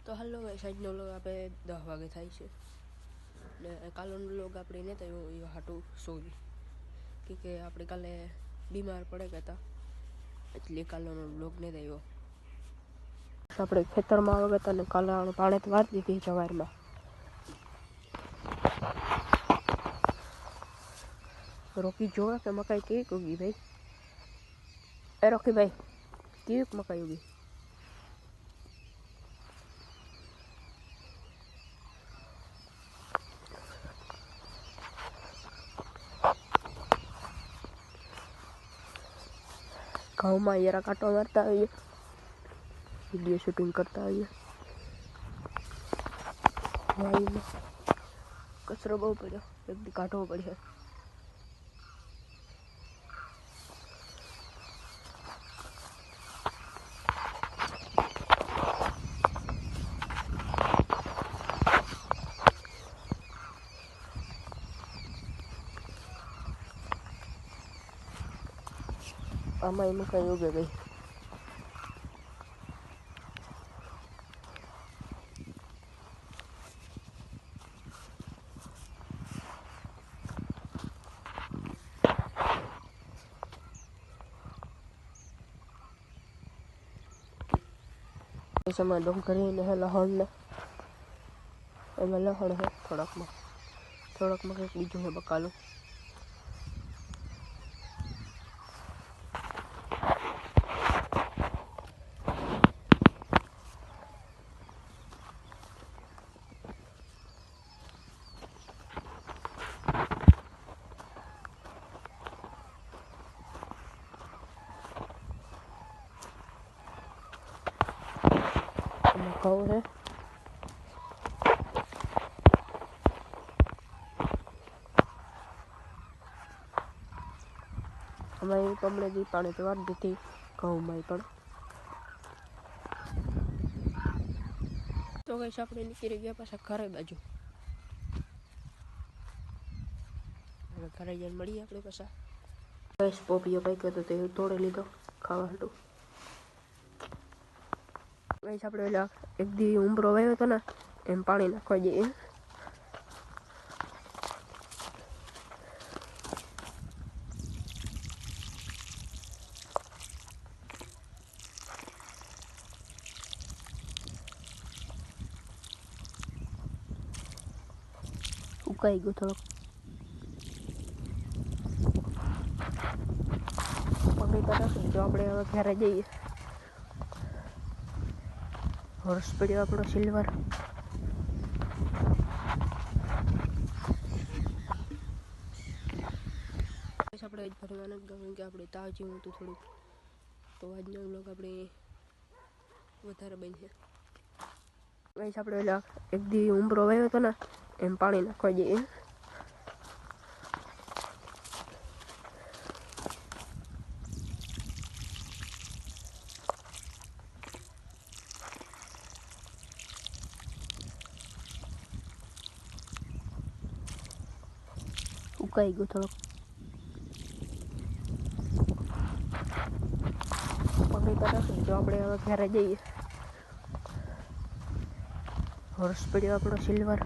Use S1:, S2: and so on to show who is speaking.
S1: તો હાલો ભાઈ, સાંજનો વ્લોગ આપણે 10 વાગે થાય છે ને કાલનો વ્લોગ આપણે નહીં થયો એ હાટું સોરી કે આપણે કાલે બીમાર પડે ગયા હતા એટલે કાલનો વ્લોગ નહીં થયો. આપણે ખેતરમાં આવ્યા હતા ને કાલે પાણી તો વાર દીધી જવારમાં. રોકી જોવા કે મકાઈ કેવી ઉગી ભાઈ. એ રોકી ભાઈ, કેવી મકાઈ ઉગી? ઘઉંમાં યારા કાંટો મારતા આવીએ, વિડીયો શૂટિંગ કરતા આવીએ. વાડીમાં કચરો બહુ પડ્યો, એક દી કાઢવો પડ્યો. આમાં એમાં કઈ ઉગે ગઈ. સમય ડુંગળીને હે લહણને એમાં લહણ હે થોડાકમાં કંઈક બીજું હે બકાલું. ઘઉં હે અમારી કમળેથી પાણી તો વાર દીધી ઘઉંમાં પણ. તો કઈ આપણે નીકળી ગયા પાછા ઘરે બાજુ. હવે ઘરે જઈને મળીએ આપણે પાછા. બસ પોપીઓ પાક્યો હતો તે તોડી લીધો ખાવા હાટું. ગાઈસ આપણે ઓલા એક દી ઉંબરો વાવ્યો હતો ને એમ પાણી નાખવા જઈએ. ઉકાઈ ગયો થોડોક. પકડી રાખી જો આપણે હવે ઘરે જઈએ. હોર્સ પડ્યો આપણો સિલ્વર. આપણે જ ભરવાનું ગમે કે આપણે તાવ જેવું હતું થોડુંક, તો આજનો વ્લોગ આપણે વધારે બનશે. ગાઈસ આપણે ઓલા એક દી ઉંબરો વાવ્યો હતો ને એમ પાણી નાખવા જઈએ. ઉકાઈ ગયો થોડોક. પકડી રાખી જો આપણે હવે ઘરે જઈએ. હોર્સ પડ્યો આપણો સિલ્વર.